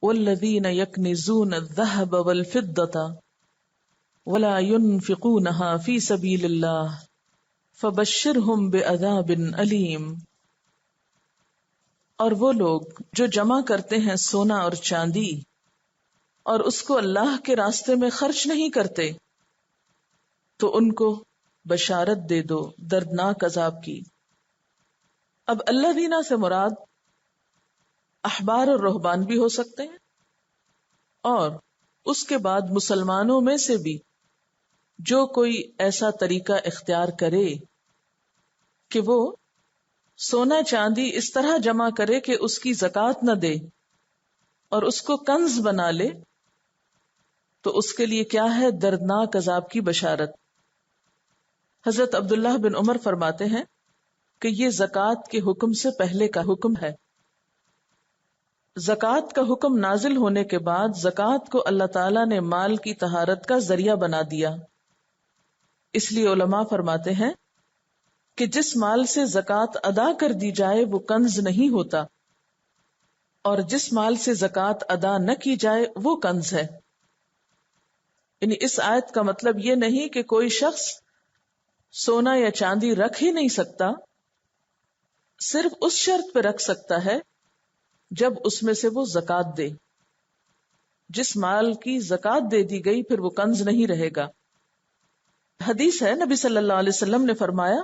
والذین یکنزون الذهب والفضة ولا ينفقونها في سبيل الله فبشرهم بعذاب علیم. اور وہ لوگ جو جمع کرتے ہیں سونا اور چاندی اور اس کو اللہ کے راستے میں خرچ نہیں کرتے تو ان کو بشارت دے دو دردناک عذاب کی. اب الذین سے مراد احبار اور رہبان بھی ہو سکتے ہیں، اور اس کے بعد مسلمانوں میں سے بھی جو کوئی ایسا طریقہ اختیار کرے کہ وہ سونا چاندی اس طرح جمع کرے کہ اس کی زکوٰۃ نہ دے اور اس کو کنز بنا لے، تو اس کے لیے کیا ہے؟ دردناک عذاب کی بشارت. حضرت عبداللہ بن عمر فرماتے ہیں کہ یہ زکوٰۃ کے حکم سے پہلے کا حکم ہے. زکوٰۃ کا حکم نازل ہونے کے بعد زکوٰۃ کو اللہ تعالیٰ نے مال کی طہارت کا ذریعہ بنا دیا. اس لیے علماء فرماتے ہیں کہ جس مال سے زکوٰۃ ادا کر دی جائے وہ کنز نہیں ہوتا، اور جس مال سے زکوٰۃ ادا نہ کی جائے وہ کنز ہے. یعنی اس آیت کا مطلب یہ نہیں کہ کوئی شخص سونا یا چاندی رکھ ہی نہیں سکتا، صرف اس شرط پہ رکھ سکتا ہے جب اس میں سے وہ زکوٰۃ دے. جس مال کی زکوٰۃ دے دی گئی پھر وہ کنز نہیں رہے گا. حدیث ہے، نبی صلی اللہ علیہ وسلم نے فرمایا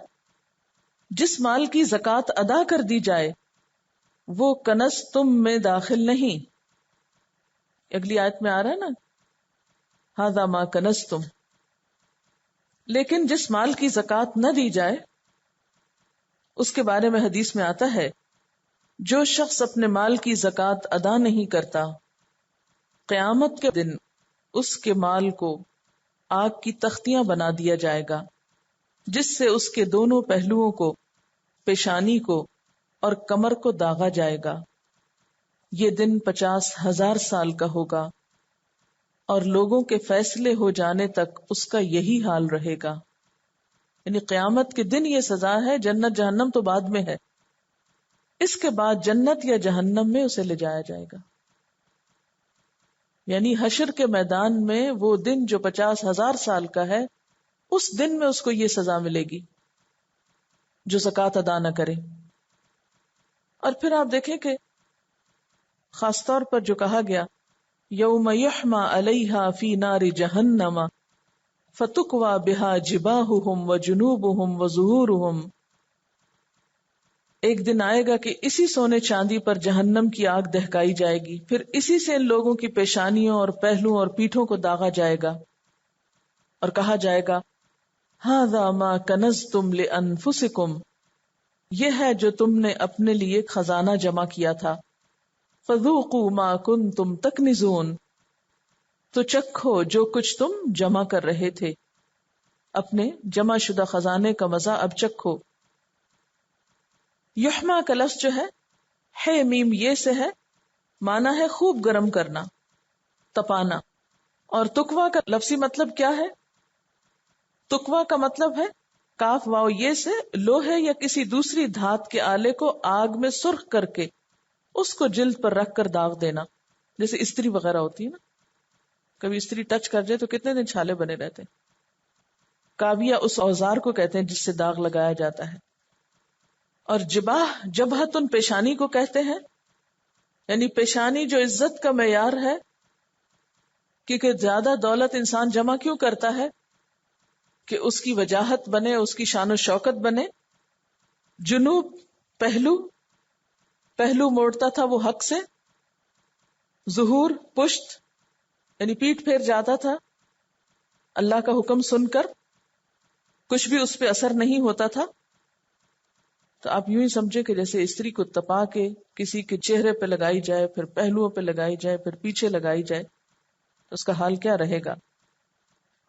جس مال کی زکوٰۃ ادا کر دی جائے وہ کنز تم میں داخل نہیں. اگلی آیت میں آ رہا ہے نا، ھذا ما کنزتم. لیکن جس مال کی زکوٰۃ نہ دی جائے اس کے بارے میں حدیث میں آتا ہے جو شخص اپنے مال کی زکوٰۃ ادا نہیں کرتا قیامت کے دن اس کے مال کو آگ کی تختیاں بنا دیا جائے گا جس سے اس کے دونوں پہلوؤں کو، پیشانی کو اور کمر کو داغا جائے گا. یہ دن 50,000 سال کا ہوگا اور لوگوں کے فیصلے ہو جانے تک اس کا یہی حال رہے گا. یعنی قیامت کے دن یہ سزا ہے. جنت جہنم تو بعد میں ہے، اس کے بعد جنت یا جہنم میں اسے لے جایا جائے گا. یعنی حشر کے میدان میں وہ دن جو 50,000 سال کا ہے، اس دن میں اس کو یہ سزا ملے گی جو زکوٰۃ ادا نہ کرے. اور پھر آپ دیکھیں کہ خاص طور پر جو کہا گیا یوم یحما علیہا فی نار جہنم فتکوی بہا جباہہم وجنوبہم وظہورہم. ایک دن آئے گا کہ اسی سونے چاندی پر جہنم کی آگ دہکائی جائے گی، پھر اسی سے ان لوگوں کی پیشانیوں اور پہلوؤں اور پیٹھوں کو داغا جائے گا اور کہا جائے گا ھذا ما کنزتم لانفسکم، یہ ہے جو تم نے اپنے لیے خزانہ جمع کیا تھا. فذوقوا ما کنتم تکنزون، تو چکھو جو کچھ تم جمع کر رہے تھے، اپنے جمع شدہ خزانے کا مزہ اب چکھو. یحما کا لفظ جو ہے میم یہ سے ہے، مانا ہے خوب گرم کرنا، تپانا. اور تکوا کا لفظی مطلب کیا ہے؟ تکوا کا مطلب ہے کاف واو یہ سے لوہے یا کسی دوسری دھات کے آلے کو آگ میں سرخ کر کے اس کو جلد پر رکھ کر داغ دینا. جیسے استری وغیرہ ہوتی ہے نا، کبھی استری ٹچ کر جائے تو کتنے دن چھالے بنے رہتے ہیں. کاویہ اس اوزار کو کہتے ہیں جس سے داغ لگایا جاتا ہے. اور جباہ جبہتن پیشانی کو کہتے ہیں، یعنی پیشانی جو عزت کا معیار ہے، کیونکہ زیادہ دولت انسان جمع کیوں کرتا ہے کہ اس کی وجاہت بنے، اس کی شان و شوکت بنے. جنوب پہلو موڑتا تھا وہ حق سے. ظہور پشت یعنی پیٹھ پھیر جاتا تھا اللہ کا حکم سن کر، کچھ بھی اس پہ اثر نہیں ہوتا تھا. تو آپ یوں ہی سمجھے کہ جیسے استری کو تپا کے کسی کے چہرے پہ لگائی جائے، پھر پہلوؤں پہ لگائی جائے، پھر پیچھے لگائی جائے، تو اس کا حال کیا رہے گا.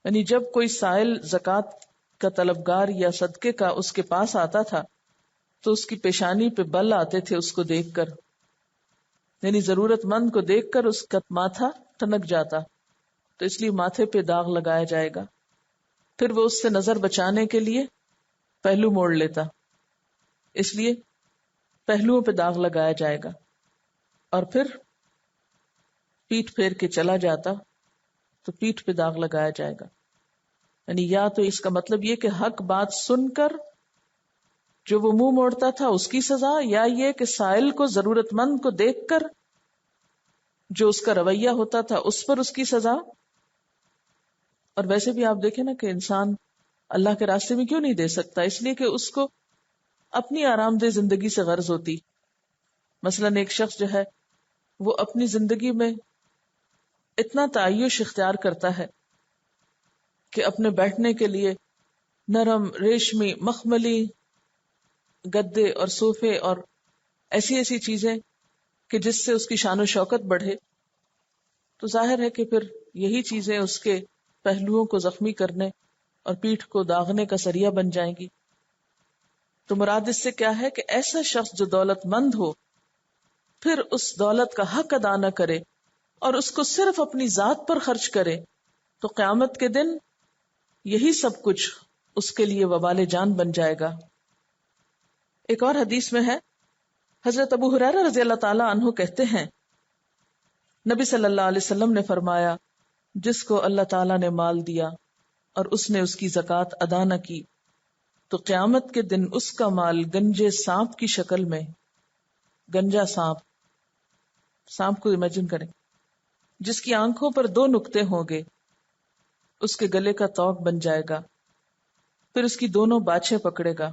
یعنی جب کوئی سائل زکوٰۃ کا طلبگار یا صدقے کا اس کے پاس آتا تھا تو اس کی پیشانی پہ بل آتے تھے اس کو دیکھ کر، یعنی ضرورت مند کو دیکھ کر اس کا ماتھا ٹھنک جاتا، تو اس لیے ماتھے پہ داغ لگایا جائے گا. پھر وہ اس سے نظر بچانے کے لیے پہلو موڑ لیتا، اس لیے پہلوؤں پہ داغ لگایا جائے گا. اور پھر پیٹھ پھیر کے چلا جاتا تو پیٹھ پہ داغ لگایا جائے گا. یعنی یا تو اس کا مطلب یہ کہ حق بات سن کر جو وہ منہ موڑتا تھا اس کی سزا، یا یہ کہ سائل کو، ضرورت مند کو دیکھ کر جو اس کا رویہ ہوتا تھا اس پر اس کی سزا. اور ویسے بھی آپ دیکھیں نا کہ انسان اللہ کے راستے میں کیوں نہیں دے سکتا؟ اس لیے کہ اس کو اپنی آرام دہ زندگی سے غرض ہوتی. مثلاً ایک شخص جو ہے وہ اپنی زندگی میں اتنا تعیش اختیار کرتا ہے کہ اپنے بیٹھنے کے لیے نرم ریشمی مخملی گدے اور صوفے اور ایسی ایسی چیزیں کہ جس سے اس کی شان و شوکت بڑھے، تو ظاہر ہے کہ پھر یہی چیزیں اس کے پہلوؤں کو زخمی کرنے اور پیٹھ کو داغنے کا ذریعہ بن جائیں گی. تو مراد اس سے کیا ہے کہ ایسا شخص جو دولت مند ہو پھر اس دولت کا حق ادا نہ کرے اور اس کو صرف اپنی ذات پر خرچ کرے تو قیامت کے دن یہی سب کچھ اس کے لیے وبال جان بن جائے گا. ایک اور حدیث میں ہے، حضرت ابو ہریرہ رضی اللہ تعالی عنہ کہتے ہیں نبی صلی اللہ علیہ وسلم نے فرمایا، جس کو اللہ تعالیٰ نے مال دیا اور اس نے اس کی زکوٰۃ ادا نہ کی تو قیامت کے دن اس کا مال گنجے سانپ کی شکل میں، گنجا سانپ، سانپ کو امیجن کریں جس کی آنکھوں پر 2 نقطے ہوں گے، اس کے گلے کا طوق بن جائے گا، پھر اس کی دونوں باچھیں پکڑے گا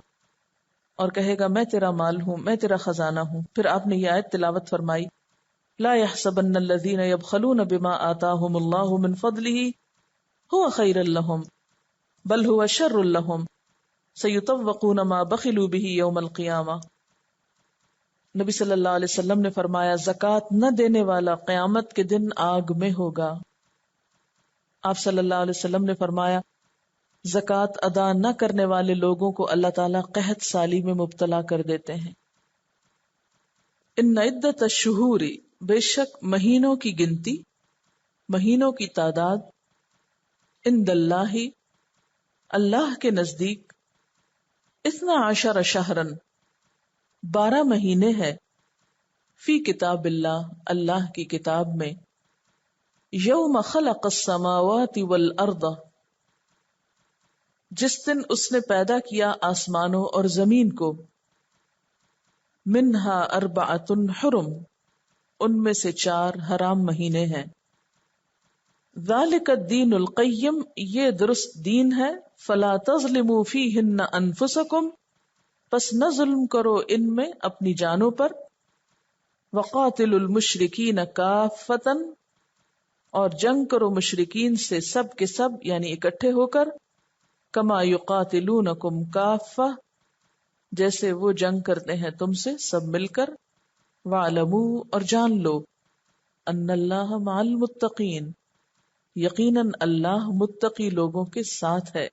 اور کہے گا میں تیرا مال ہوں، میں تیرا خزانہ ہوں. پھر آپ نے یہ آیت تلاوت فرمائی، لا يحسبن الذين يبخلون بما آتاهم الله من فضله هو خيرا لهم بل هو شر لهم سيطوقون ما بخلوا به يوم القيامة. نبی صلی اللہ علیہ وسلم نے فرمایا، زکوٰۃ نہ دینے والا قیامت کے دن آگ میں ہوگا. آپ صلی اللہ علیہ وسلم نے فرمایا، زکوٰۃ ادا نہ کرنے والے لوگوں کو اللہ تعالیٰ قحط سالی میں مبتلا کر دیتے ہیں. ان عدت الشہور، بے شک مہینوں کی گنتی، مہینوں کی تعداد، عند اللہ، اللہ کے نزدیک، 12 شہرن، 12 مہینے ہے، فی کتاب اللہ، اللہ کی کتاب میں، یوم خلق السماوات والارض، جس دن اس نے پیدا کیا آسمانوں اور زمین کو، منہا 4 حرم، ان میں سے 4 حرام مہینے ہیں. ذالک الدین القیم، یہ درست دین ہے. فلا تظلموا فیہن انفسکم، پس نہ ظلم کرو ان میں اپنی جانوں پر. وقاتلوا المشرکین کافۃ، اور جنگ کرو مشرکین سے سب کے سب، یعنی اکٹھے ہو کر. کما یقاتلونکم کافۃ، جیسے وہ جنگ کرتے ہیں تم سے سب مل کر. وَاعْلَمُوا، اور جان لو، ان اللہ مع المتقین، یقیناً اللہ متقی لوگوں کے ساتھ ہے.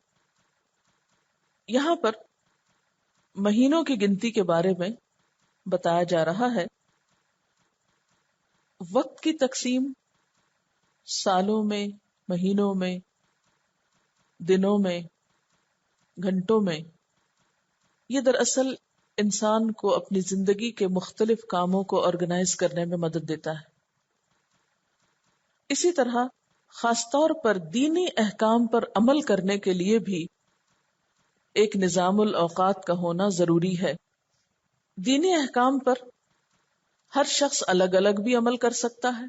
یہاں پر مہینوں کی گنتی کے بارے میں بتایا جا رہا ہے. وقت کی تقسیم سالوں میں، مہینوں میں، دنوں میں، گھنٹوں میں، یہ دراصل انسان کو اپنی زندگی کے مختلف کاموں کو آرگنائز کرنے میں مدد دیتا ہے. اسی طرح خاص طور پر دینی احکام پر عمل کرنے کے لیے بھی ایک نظام الاوقات کا ہونا ضروری ہے. دینی احکام پر ہر شخص الگ الگ بھی عمل کر سکتا ہے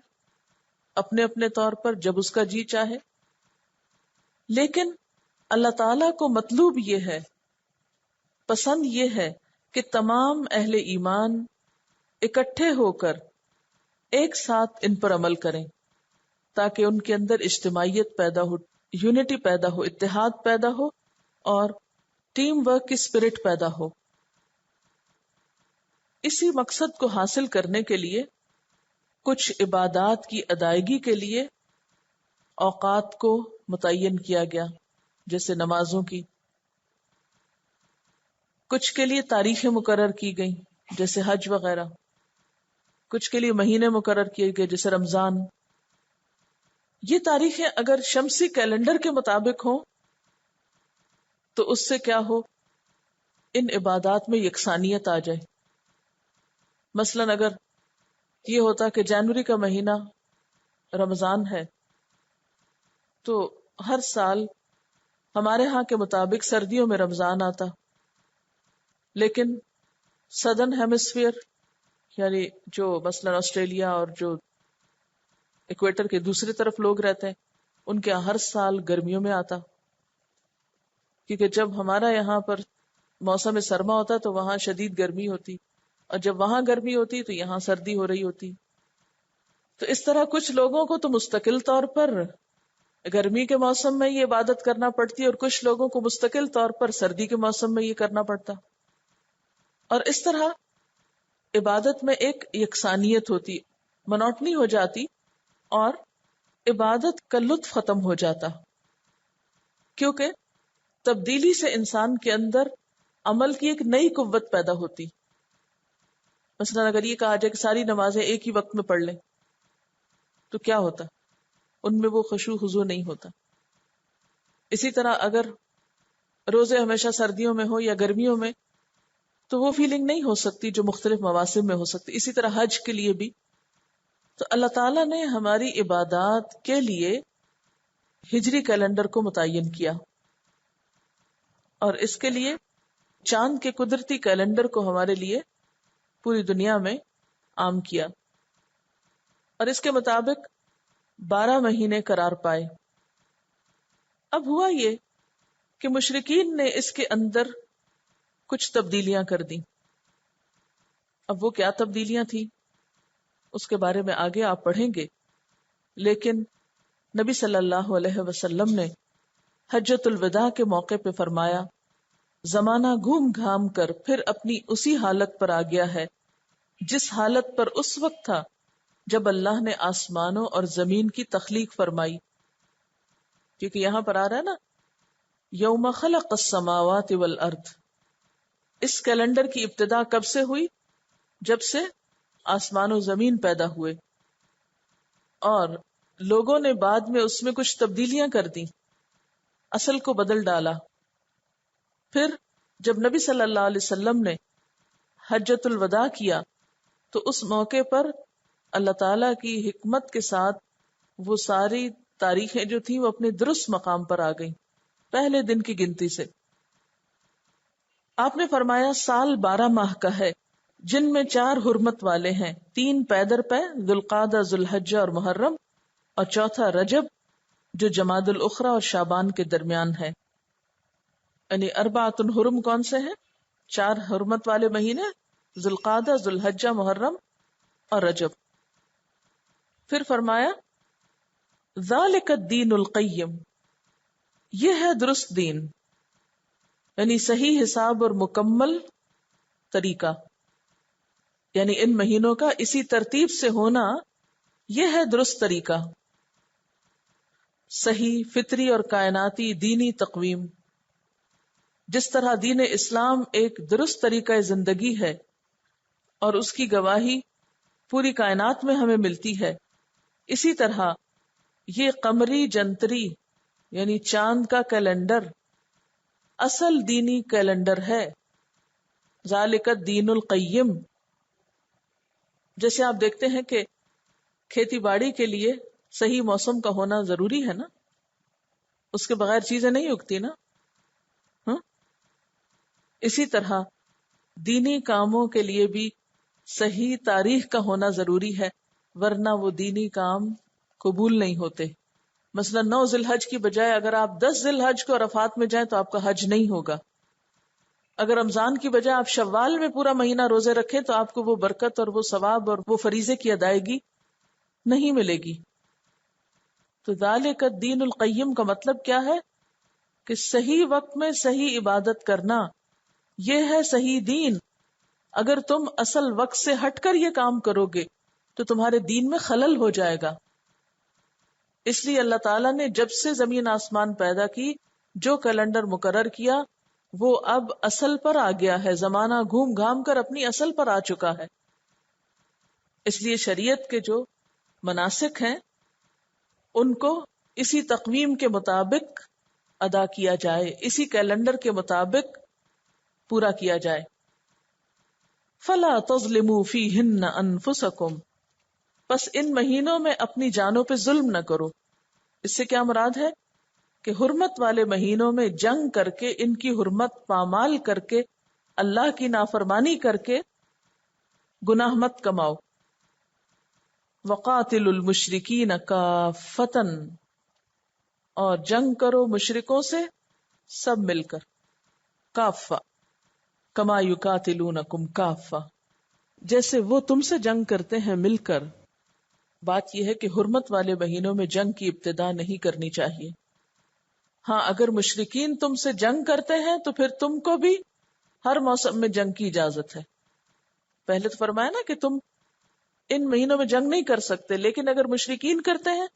اپنے اپنے طور پر جب اس کا جی چاہے، لیکن اللہ تعالی کو مطلوب یہ ہے، پسند یہ ہے کہ تمام اہل ایمان اکٹھے ہو کر ایک ساتھ ان پر عمل کریں تاکہ ان کے اندر اجتماعیت پیدا ہو، یونٹی پیدا ہو، اتحاد پیدا ہو اور ٹیم ورک کی اسپرٹ پیدا ہو. اسی مقصد کو حاصل کرنے کے لیے کچھ عبادات کی ادائیگی کے لیے اوقات کو متعین کیا گیا، جیسے نمازوں کی. کچھ کے لیے تاریخیں مقرر کی گئیں جیسے حج وغیرہ، کچھ کے لیے مہینے مقرر کیے گئے جیسے رمضان. یہ تاریخیں اگر شمسی کیلنڈر کے مطابق ہوں تو اس سے کیا ہو، ان عبادات میں یکسانیت آ جائے. مثلاً اگر یہ ہوتا کہ جنوری کا مہینہ رمضان ہے تو ہر سال ہمارے ہاں کے مطابق سردیوں میں رمضان آتا، لیکن سدرن ہیمسفیئر یعنی جو مثلا آسٹریلیا اور جو ایکویٹر کے دوسری طرف لوگ رہتے ہیں ان کے ہر سال گرمیوں میں آتا، کیونکہ جب ہمارا یہاں پر موسم سرما ہوتا تو وہاں شدید گرمی ہوتی، اور جب وہاں گرمی ہوتی تو یہاں سردی ہو رہی ہوتی. تو اس طرح کچھ لوگوں کو تو مستقل طور پر گرمی کے موسم میں یہ عبادت کرنا پڑتی اور کچھ لوگوں کو مستقل طور پر سردی کے موسم میں یہ کرنا پڑتا. اور اس طرح عبادت میں ایک یکسانیت ہوتی، منوٹنی ہو جاتی، اور عبادت کا لطف ختم ہو جاتا، کیونکہ تبدیلی سے انسان کے اندر عمل کی ایک نئی قوت پیدا ہوتی. مثلا اگر یہ کہا جائے کہ ساری نمازیں ایک ہی وقت میں پڑھ لیں تو کیا ہوتا؟ ان میں وہ خشوع خضوع نہیں ہوتا. اسی طرح اگر روزے ہمیشہ سردیوں میں ہو یا گرمیوں میں تو وہ فیلنگ نہیں ہو سکتی جو مختلف مواسم میں ہو سکتی. اسی طرح حج کے لیے بھی تو اللہ تعالیٰ نے ہماری عبادات کے لیے ہجری کیلنڈر کو متعین کیا، اور اس کے لیے چاند کے قدرتی کیلنڈر کو ہمارے لیے پوری دنیا میں عام کیا، اور اس کے مطابق 12 مہینے قرار پائے. اب ہوا یہ کہ مشرکین نے اس کے اندر کچھ تبدیلیاں کر دی. اب وہ کیا تبدیلیاں تھیں اس کے بارے میں آگے آپ پڑھیں گے، لیکن نبی صلی اللہ علیہ وسلم نے حجۃ الوداع کے موقع پہ فرمایا، زمانہ گھوم گھام کر پھر اپنی اسی حالت پر آ گیا ہے جس حالت پر اس وقت تھا جب اللہ نے آسمانوں اور زمین کی تخلیق فرمائی. کیونکہ یہاں پر آ رہا ہے نا یوم خلق السماوات والارض. اس کیلنڈر کی ابتدا کب سے ہوئی؟ جب سے آسمان و زمین پیدا ہوئے، اور لوگوں نے بعد میں اس میں کچھ تبدیلیاں کر دی، اصل کو بدل ڈالا. پھر جب نبی صلی اللہ علیہ وسلم نے حجۃ الوداع کیا تو اس موقع پر اللہ تعالی کی حکمت کے ساتھ وہ ساری تاریخیں جو تھیں وہ اپنے درست مقام پر آ گئیں پہلے دن کی گنتی سے. آپ نے فرمایا سال 12 ماہ کا ہے جن میں 4 حرمت والے ہیں، 3 پیدر پہ ذوالقعدہ ذوالحجہ اور محرم، اور چوتھا رجب جو جمادی الاخری اور شعبان کے درمیان ہے. یعنی 4 حرم کون سے ہیں؟ 4 حرمت والے مہینے ذوالقعدہ، ذوالحجہ، محرم اور رجب. پھر فرمایا ذالک الدین القیم، یہ ہے درست دین، یعنی صحیح حساب اور مکمل طریقہ، یعنی ان مہینوں کا اسی ترتیب سے ہونا یہ ہے درست طریقہ، صحیح فطری اور کائناتی دینی تقویم. جس طرح دین اسلام ایک درست طریقہ زندگی ہے اور اس کی گواہی پوری کائنات میں ہمیں ملتی ہے، اسی طرح یہ قمری جنتری یعنی چاند کا کیلنڈر اصل دینی کیلنڈر ہے. ذالک الدین القیم. جیسے آپ دیکھتے ہیں کہ کھیتی باڑی کے لیے صحیح موسم کا ہونا ضروری ہے نا، اس کے بغیر چیزیں نہیں اگتی نا. اسی طرح دینی کاموں کے لیے بھی صحیح تاریخ کا ہونا ضروری ہے، ورنہ وہ دینی کام قبول نہیں ہوتے. مثلا 9 ذی الحج کی بجائے اگر آپ 10 ذی الحج کو عرفات میں جائیں تو آپ کا حج نہیں ہوگا. اگر رمضان کی بجائے آپ شوال میں پورا مہینہ روزے رکھیں تو آپ کو وہ برکت اور وہ ثواب اور وہ فریضے کی ادائیگی نہیں ملے گی. تو ذالک الدین القیم کا مطلب کیا ہے کہ صحیح وقت میں صحیح عبادت کرنا، یہ ہے صحیح دین. اگر تم اصل وقت سے ہٹ کر یہ کام کرو گے تو تمہارے دین میں خلل ہو جائے گا. اس لیے اللہ تعالیٰ نے جب سے زمین آسمان پیدا کی جو کیلنڈر مقرر کیا وہ اب اصل پر آ گیا ہے، زمانہ گھوم گھام کر اپنی اصل پر آ چکا ہے. اس لیے شریعت کے جو مناسک ہیں ان کو اسی تقویم کے مطابق ادا کیا جائے، اسی کیلنڈر کے مطابق پورا کیا جائے. فَلَا تَظْلِمُوا فِيهِنَّ أَنفُسَكُمْ. پس ان مہینوں میں اپنی جانوں پہ ظلم نہ کرو. اس سے کیا مراد ہے کہ حرمت والے مہینوں میں جنگ کر کے، ان کی حرمت پامال کر کے، اللہ کی نافرمانی کر کے گناہ مت کماؤ. وقاتل المشرکین کافۃ، اور جنگ کرو مشرکوں سے سب مل کر. کافہ کما یقاتلونکم کافہ، جیسے وہ تم سے جنگ کرتے ہیں مل کر. بات یہ ہے کہ حرمت والے مہینوں میں جنگ کی ابتدا نہیں کرنی چاہیے. ہاں اگر مشرکین تم سے جنگ کرتے ہیں تو پھر تم کو بھی ہر موسم میں جنگ کی اجازت ہے. پہلے تو فرمایا نا کہ تم ان مہینوں میں جنگ نہیں کر سکتے، لیکن اگر مشرکین کرتے ہیں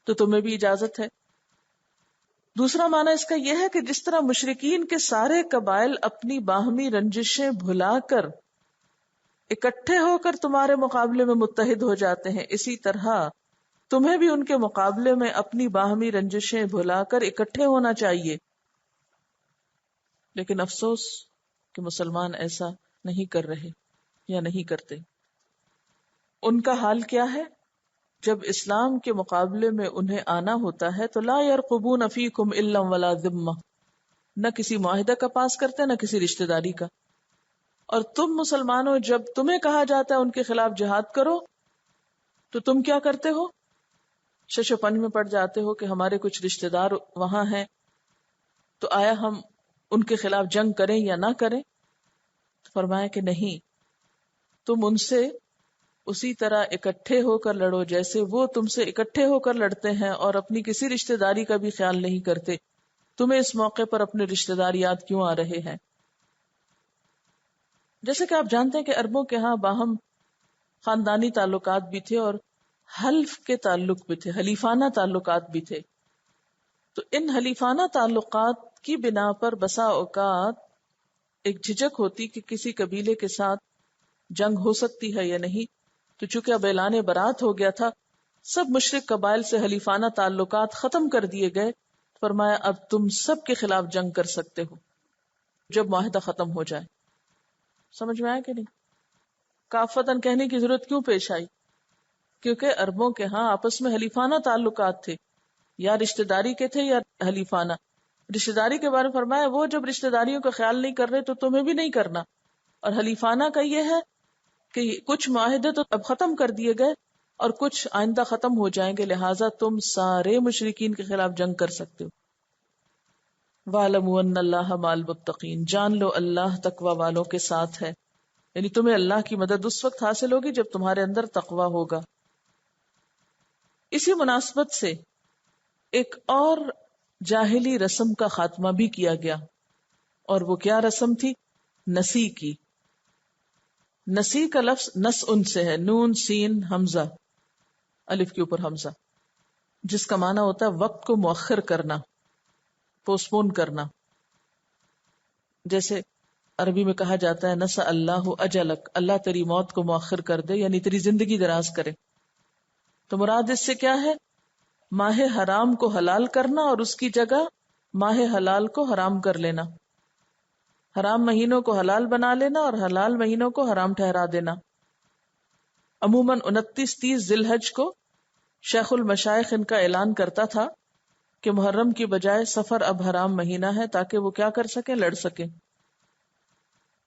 تو تمہیں بھی اجازت ہے. دوسرا معنی اس کا یہ ہے کہ جس طرح مشرکین کے سارے قبائل اپنی باہمی رنجشیں بھلا کر اکٹھے ہو کر تمہارے مقابلے میں متحد ہو جاتے ہیں، اسی طرح تمہیں بھی ان کے مقابلے میں اپنی باہمی رنجشیں بھلا کر اکٹھے ہونا چاہیے. لیکن افسوس کہ مسلمان ایسا نہیں کر رہے یا نہیں کرتے. ان کا حال کیا ہے؟ جب اسلام کے مقابلے میں انہیں آنا ہوتا ہے تو لا یرقبون فیکم الا ولا ذمہ، نہ کسی معاہدہ کا پاس کرتے نہ کسی رشتہ داری کا. اور تم مسلمانوں جب تمہیں کہا جاتا ہے ان کے خلاف جہاد کرو تو تم کیا کرتے ہو؟ شش و پنج میں پڑ جاتے ہو کہ ہمارے کچھ رشتہ دار وہاں ہیں تو آیا ہم ان کے خلاف جنگ کریں یا نہ کریں؟ تو فرمایا کہ نہیں، تم ان سے اسی طرح اکٹھے ہو کر لڑو جیسے وہ تم سے اکٹھے ہو کر لڑتے ہیں، اور اپنی کسی رشتہ داری کا بھی خیال نہیں کرتے. تمہیں اس موقع پر اپنے رشتہ دار یاد کیوں آ رہے ہیں؟ جیسے کہ آپ جانتے ہیں کہ عربوں کے ہاں باہم خاندانی تعلقات بھی تھے اور حلف کے تعلق بھی تھے، حلیفانہ تعلقات بھی تھے. تو ان حلیفانہ تعلقات کی بنا پر بسا اوقات ایک جھجک ہوتی کہ کسی قبیلے کے ساتھ جنگ ہو سکتی ہے یا نہیں. تو چونکہ اب اعلان برات ہو گیا تھا، سب مشرک قبائل سے حلیفانہ تعلقات ختم کر دیے گئے. فرمایا اب تم سب کے خلاف جنگ کر سکتے ہو جب معاہدہ ختم ہو جائے. سمجھ میں آیا کہ نہیں؟ کافتن کہنے کی ضرورت کیوں پیش آئی؟ کیونکہ عربوں کے ہاں آپس میں حلیفانہ تعلقات تھے، یا رشتہ داری کے تھے یا حلیفانہ. رشتہ داری کے بارے میں فرمایا وہ جب رشتہ داریوں کا خیال نہیں کر رہے تو تمہیں بھی نہیں کرنا. اور حلیفانہ کا یہ ہے کہ کچھ معاہدے تو اب ختم کر دیے گئے اور کچھ آئندہ ختم ہو جائیں گے، لہٰذا تم سارے مشرکین کے خلاف جنگ کر سکتے ہو. وَاعْلَمُوا أَنَّ اللَّهَ مَعَ الْمُتَّقِينَ، جان لو اللہ تقوی والوں کے ساتھ ہے. یعنی تمہیں اللہ کی مدد اس وقت حاصل ہوگی جب تمہارے اندر تقوی ہوگا. اسی مناسبت سے ایک اور جاہلی رسم کا خاتمہ بھی کیا گیا، اور وہ کیا رسم تھی؟ نسی کی. نسی کا لفظ نس ان سے ہے، نون سین حمزہ، الف کے اوپر حمزہ، جس کا معنی ہوتا ہے وقت کو مؤخر کرنا، پوسپون کرنا. جیسے عربی میں کہا جاتا ہے نسا اللہ اجلک، اللہ تیری موت کو مؤخر کر دے، یعنی تیری زندگی دراز کرے. تو مراد اس سے کیا ہے؟ ماہ حرام کو حلال کرنا اور اس کی جگہ ماہ حلال کو حرام کر لینا، حرام مہینوں کو حلال بنا لینا اور حلال مہینوں کو حرام ٹھہرا دینا. عموماً 29-30 ذی الحج کو شیخ المشائخ ان کا اعلان کرتا تھا کہ محرم کی بجائے سفر اب حرام مہینہ ہے، تاکہ وہ کیا کر سکیں؟ لڑ سکیں.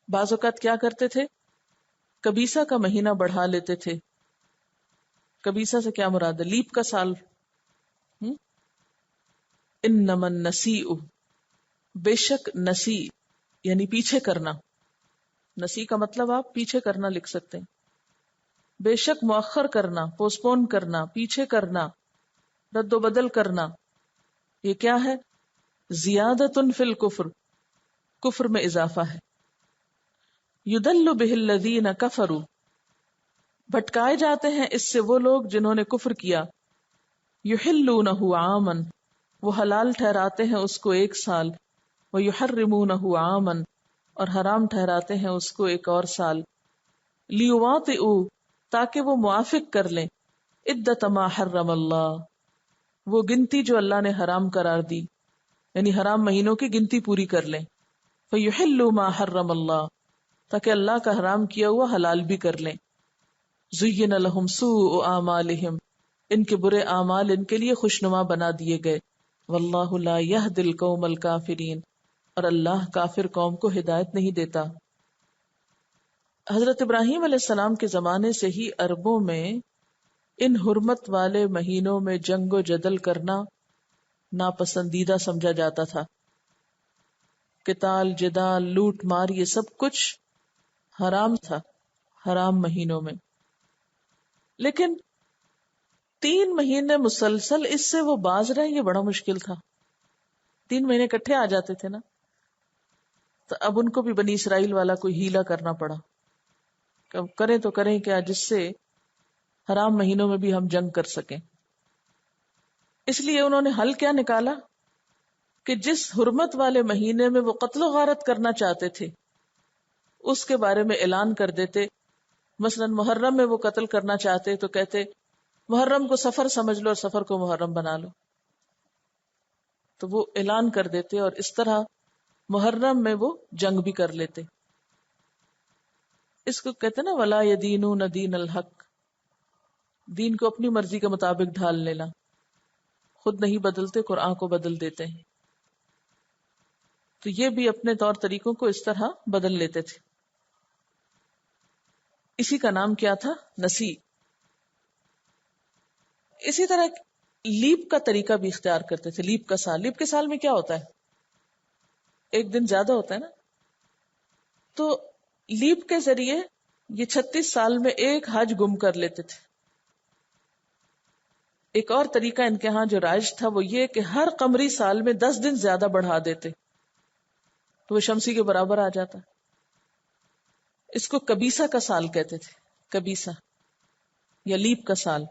بعض اوقات کیا کرتے تھے؟ کبیسہ کا مہینہ بڑھا لیتے تھے. کبیسہ سے کیا مراد ہے؟ لیپ کا سال. انما النسیء، بے شک نسی یعنی پیچھے کرنا. نسی کا مطلب آپ پیچھے کرنا لکھ سکتے ہیں. بے شک مؤخر کرنا، پوسپون کرنا، پیچھے کرنا، رد و بدل کرنا. یہ کیا ہے؟ زیادۃ فی الکفر، کفر میں اضافہ ہے. یدل بہ الذین کفروا، بھٹکائے جاتے ہیں اس سے وہ لوگ جنہوں نے کفر کیا. یحلونہ عاما، وہ حلال ٹھہراتے ہیں اس کو 1 سال. ویحرمونہ عاما، اور حرام ٹھہراتے ہیں اس کو 1 اور سال. لیواطئوا، تاکہ وہ موافق کر لیں عدۃ ما حرم اللہ، وہ گنتی جو اللہ نے حرام قرار دی، یعنی حرام مہینوں کی گنتی پوری کر لیں. فیحلوا ما حرم اللہ، تاکہ اللہ کا حرام کیا ہوا حلال بھی کر لیں. زین لہم سوء اعمالہم، ان کے برے اعمال ان کے لیے خوشنما بنا دیے گئے. واللہ لا یہدی القوم الکافرین، اور اللہ کافر قوم کو ہدایت نہیں دیتا. حضرت ابراہیم علیہ السلام کے زمانے سے ہی عربوں میں ان حرمت والے مہینوں میں جنگ و جدل کرنا ناپسندیدہ سمجھا جاتا تھا. قتال، جدال، لوٹ مار، یہ سب کچھ حرام تھا حرام مہینوں میں. لیکن 3 مہینے مسلسل اس سے وہ باز رہے، یہ بڑا مشکل تھا. 3 مہینے اکٹھے آ جاتے تھے نا، تو اب ان کو بھی بنی اسرائیل والا کوئی ہیلا کرنا پڑا. اب کریں تو کریں کیا جس سے حرام مہینوں میں بھی ہم جنگ کر سکیں. اس لیے انہوں نے حل کیا نکالا کہ جس حرمت والے مہینے میں وہ قتل و غارت کرنا چاہتے تھے اس کے بارے میں اعلان کر دیتے. مثلا محرم میں وہ قتل کرنا چاہتے تو کہتے محرم کو سفر سمجھ لو اور سفر کو محرم بنا لو. تو وہ اعلان کر دیتے اور اس طرح محرم میں وہ جنگ بھی کر لیتے. اس کو کہتے نا ولا یدینون دین الحق، دین کو اپنی مرضی کے مطابق ڈھال لینا، خود نہیں بدلتے، قرآن کو بدل دیتے ہیں. تو یہ بھی اپنے طور طریقوں کو اس طرح بدل لیتے تھے. اسی کا نام کیا تھا؟ نسی. اسی طرح لیپ کا طریقہ بھی اختیار کرتے تھے. لیپ کا سال، لیپ کے سال میں کیا ہوتا ہے؟ ایک دن زیادہ ہوتا ہے نا. تو لیپ کے ذریعے یہ 36 سال میں ایک حج گم کر لیتے تھے. ایک اور طریقہ ان کے ہاں جو رائج تھا وہ یہ کہ ہر قمری سال میں 10 دن زیادہ بڑھا دیتے تو وہ شمسی کے برابر آ جاتا. اس کو کبیسہ کا سال کہتے تھے، کبیسہ یا لیپ کا سال.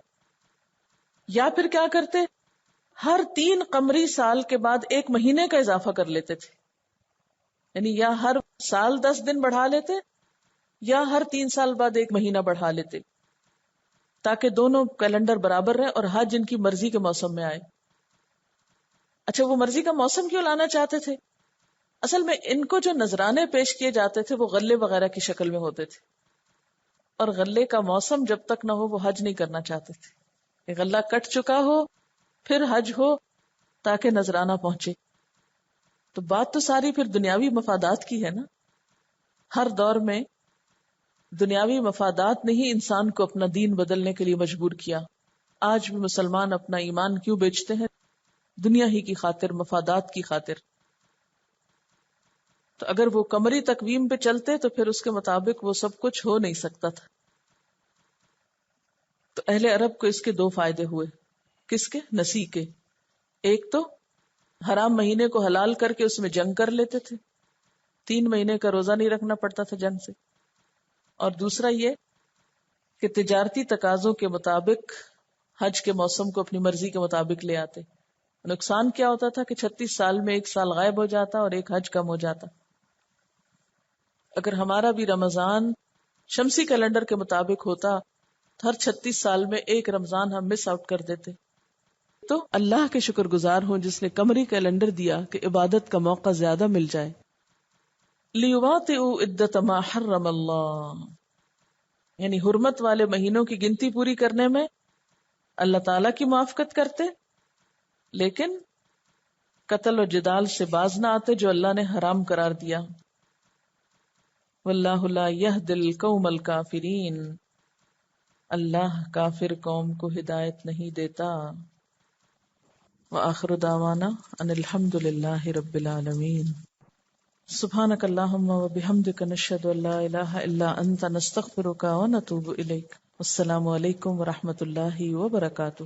یا پھر کیا کرتے، ہر 3 قمری سال کے بعد 1 مہینے کا اضافہ کر لیتے تھے. یعنی یا ہر سال 10 دن بڑھا لیتے یا ہر 3 سال بعد 1 مہینہ بڑھا لیتے، تاکہ دونوں کیلنڈر برابر رہے اور حج ان کی مرضی کے موسم میں آئے. اچھا، وہ مرضی کا موسم کیوں لانا چاہتے تھے؟ اصل میں ان کو جو نذرانے پیش کیے جاتے تھے وہ غلے وغیرہ کی شکل میں ہوتے تھے، اور غلے کا موسم جب تک نہ ہو وہ حج نہیں کرنا چاہتے تھے. کہ غلہ کٹ چکا ہو پھر حج ہو تاکہ نذرانہ پہنچے. تو بات تو ساری پھر دنیاوی مفادات کی ہے نا. ہر دور میں دنیاوی مفادات نے ہی انسان کو اپنا دین بدلنے کے لیے مجبور کیا. آج بھی مسلمان اپنا ایمان کیوں بیچتے ہیں؟ دنیا ہی کی خاطر، مفادات کی خاطر. تو اگر وہ قمری تقویم پہ چلتے تو پھر اس کے مطابق وہ سب کچھ ہو نہیں سکتا تھا. تو اہل عرب کو اس کے 2 فائدے ہوئے. کس کے؟ نسی کے. ایک تو حرام مہینے کو حلال کر کے اس میں جنگ کر لیتے تھے، 3 مہینے کا روزہ نہیں رکھنا پڑتا تھا جنگ سے. اور دوسرا یہ کہ تجارتی تقاضوں کے مطابق حج کے موسم کو اپنی مرضی کے مطابق لے آتے. نقصان کیا ہوتا تھا کہ 36 سال میں 1 سال غائب ہو جاتا اور 1 حج کم ہو جاتا. اگر ہمارا بھی رمضان شمسی کیلنڈر کے مطابق ہوتا تو ہر 36 سال میں 1 رمضان ہم مس آؤٹ کر دیتے. تو اللہ کے شکر گزار ہوں جس نے قمری کیلنڈر دیا کہ عبادت کا موقع زیادہ مل جائے. لِيُوَاطِئُوا عِدَّةَ مَا حَرَّمَ اللَّهُ، یعنی حرمت والے مہینوں کی گنتی پوری کرنے میں اللہ تعالیٰ کی موافقت کرتے، لیکن قتل و جدال سے باز نہ آتے جو اللہ نے حرام قرار دیا. واللہ لا یہدی القوم الکافرین، اللہ کافر قوم کو ہدایت نہیں دیتا. وآخر دعوانا ان الحمد للہ رب العالمین. سبحانک اللہم وبحمدک نشہد ان لا الہ الا انت نستغفرک ونتوب الیک. السلام علیکم ورحمۃ اللہ وبرکاتہ.